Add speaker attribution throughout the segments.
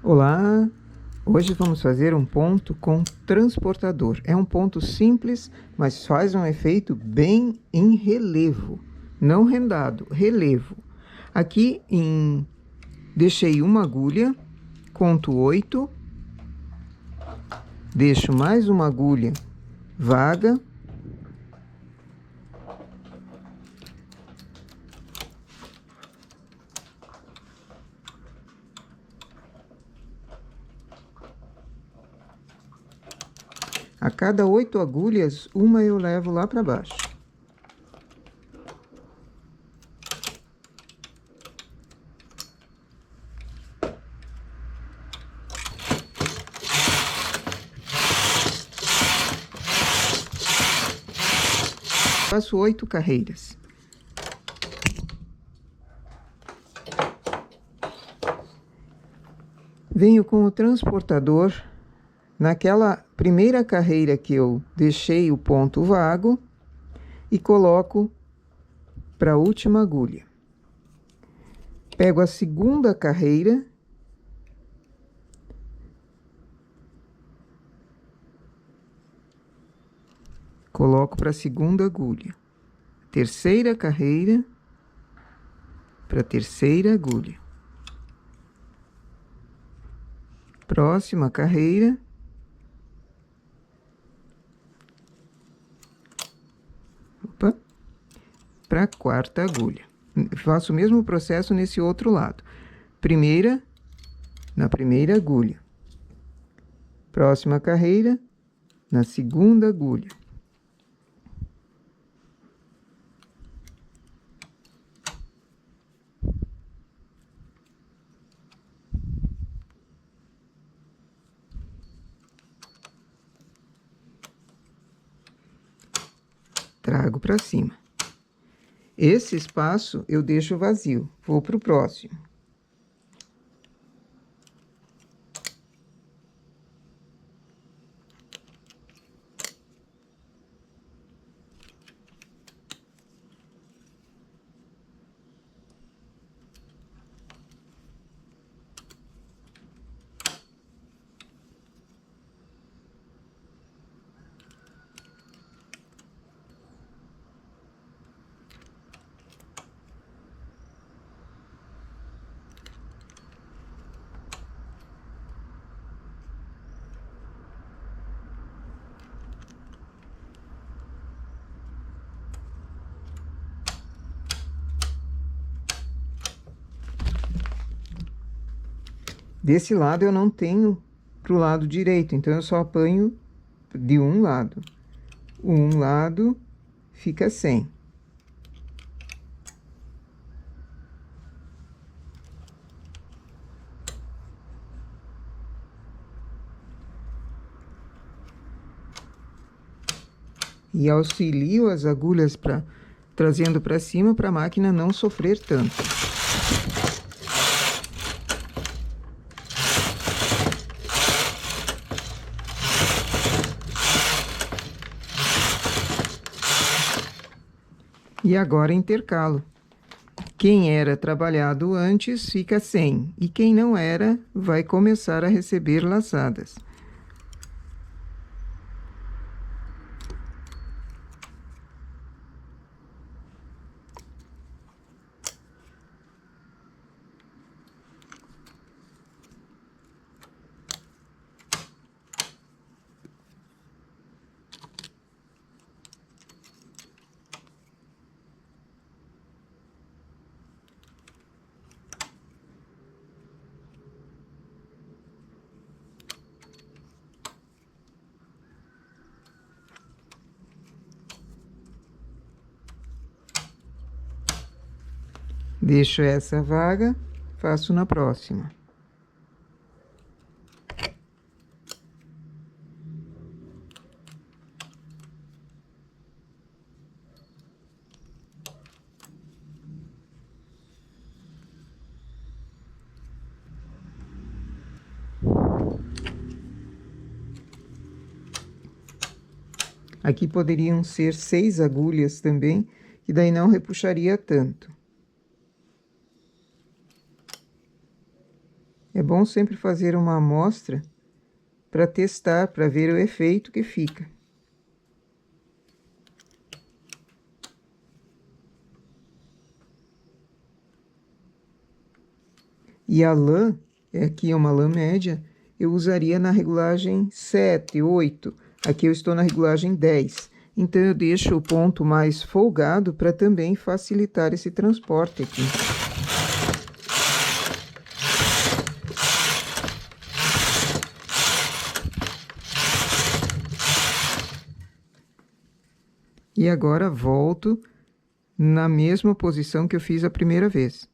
Speaker 1: Olá! Hoje vamos fazer um ponto com transportador. É um ponto simples, mas faz um efeito bem em relevo. Não rendado, relevo. Aqui deixei uma agulha, conto 8. Deixo mais uma agulha vaga. A cada 8 agulhas, uma eu levo lá para baixo. Faço 8 carreiras. Venho com o transportador naquela primeira carreira que eu deixei o ponto vago e coloco para a última agulha. Pego a segunda carreira, coloco para a segunda agulha. Terceira carreira para a terceira agulha. Próxima carreira. Para a quarta agulha. Faço o mesmo processo nesse outro lado. Primeira, na primeira agulha. Próxima carreira, na segunda agulha. Trago para cima. Esse espaço eu deixo vazio. Vou para o próximo. Desse lado eu não tenho para o lado direito, então eu só apanho de um lado. Um lado fica sem. E auxilio as agulhas trazendo para cima para a máquina não sofrer tanto. E agora intercalo. Quem era trabalhado antes fica sem, e quem não era vai começar a receber laçadas. Deixo essa vaga, faço na próxima. Aqui poderiam ser 6 agulhas também, que daí não repuxaria tanto. É bom sempre fazer uma amostra para testar, para ver o efeito que fica. E a lã, aqui é uma lã média, eu usaria na regulagem 7, 8. Aqui eu estou na regulagem 10. Então, eu deixo o ponto mais folgado para também facilitar esse transporte aqui. E agora volto na mesma posição que eu fiz a primeira vez.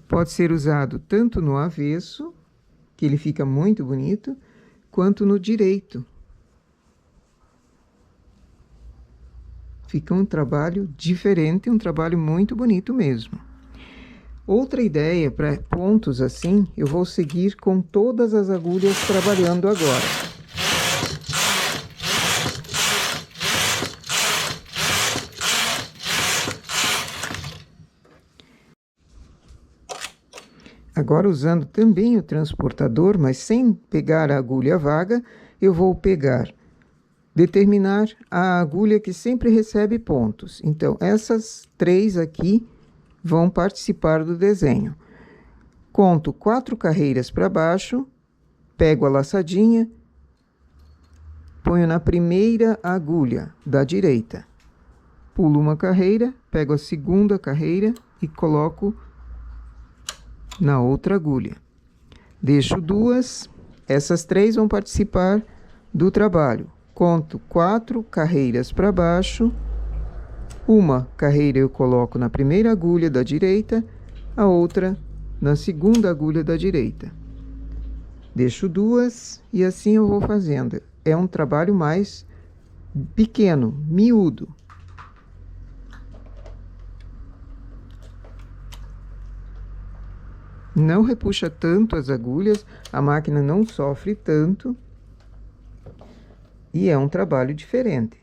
Speaker 1: Pode ser usado tanto no avesso, que ele fica muito bonito, quanto no direito. Fica um trabalho diferente, um trabalho muito bonito mesmo. Outra ideia para pontos assim, eu vou seguir com todas as agulhas trabalhando agora. Agora, usando também o transportador, mas sem pegar a agulha vaga, eu vou determinar a agulha que sempre recebe pontos. Então, essas 3 aqui vão participar do desenho. Conto 4 carreiras para baixo, pego a laçadinha, ponho na primeira agulha da direita. Pulo uma carreira, pego a segunda carreira e coloco na outra agulha. Deixo 2, essas 3 vão participar do trabalho. Conto 4 carreiras para baixo, uma carreira eu coloco na primeira agulha da direita, a outra na segunda agulha da direita. Deixo 2 e assim eu vou fazendo. É um trabalho mais pequeno, miúdo. Não repuxa tanto as agulhas, a máquina não sofre tanto e é um trabalho diferente.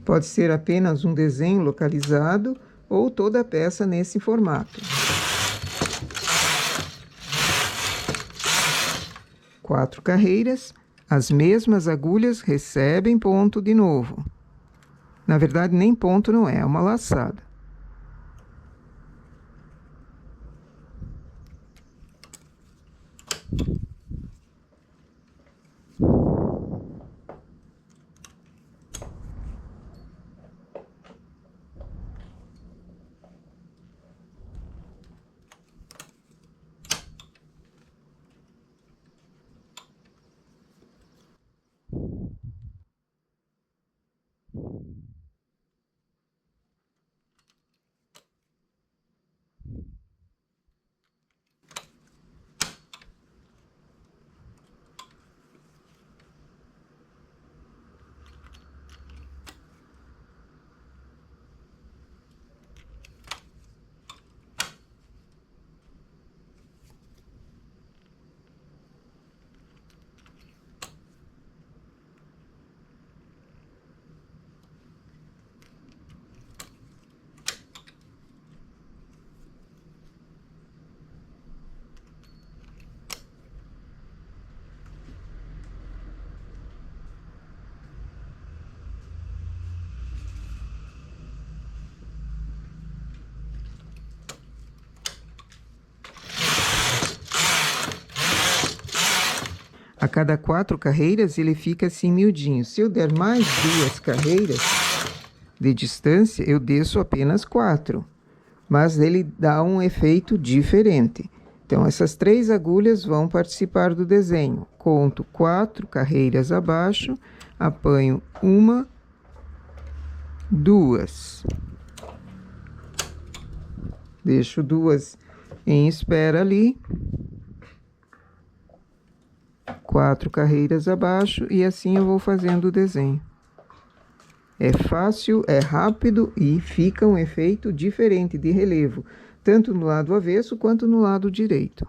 Speaker 1: Pode ser apenas um desenho localizado ou toda a peça nesse formato. 4 carreiras, as mesmas agulhas recebem ponto de novo. Na verdade, nem ponto não é uma laçada. A cada 4 carreiras, ele fica assim miudinho. Se eu der mais 2 carreiras de distância, eu desço apenas 4. Mas ele dá um efeito diferente. Então, essas 3 agulhas vão participar do desenho. Conto 4 carreiras abaixo, apanho 1, 2. Deixo 2 em espera ali. 4 carreiras abaixo e assim eu vou fazendo o desenho. É fácil, é rápido e fica um efeito diferente de relevo, tanto no lado avesso quanto no lado direito.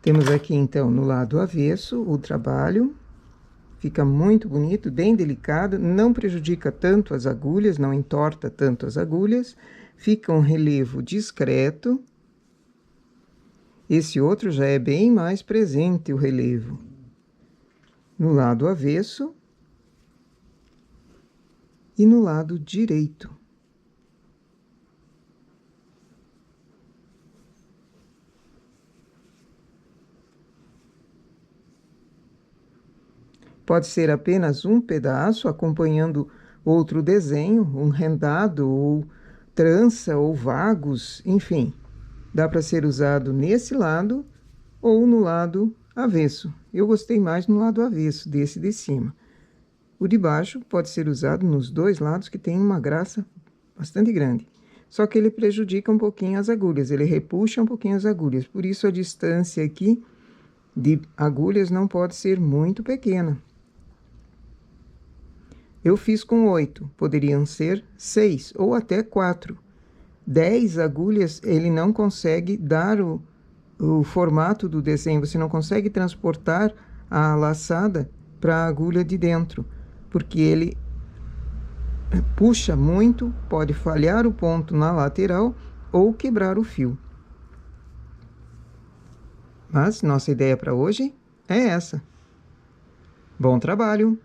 Speaker 1: Temos aqui, então, no lado avesso, o trabalho. Fica muito bonito, bem delicado, não prejudica tanto as agulhas, não entorta tanto as agulhas. Fica um relevo discreto. Esse outro já é bem mais presente, o relevo. No lado avesso e no lado direito. Pode ser apenas um pedaço, acompanhando outro desenho, um rendado, ou trança, ou vagos, enfim. Dá para ser usado nesse lado ou no lado avesso. Eu gostei mais no lado avesso, desse de cima. O de baixo pode ser usado nos dois lados, que tem uma graça bastante grande. Só que ele prejudica um pouquinho as agulhas, ele repuxa um pouquinho as agulhas. Por isso, a distância aqui de agulhas não pode ser muito pequena. Eu fiz com 8, poderiam ser 6 ou até 4. 10 agulhas, ele não consegue dar o formato do desenho, você não consegue transportar a laçada para a agulha de dentro, porque ele puxa muito, pode falhar o ponto na lateral ou quebrar o fio. Mas nossa ideia para hoje é essa. Bom trabalho!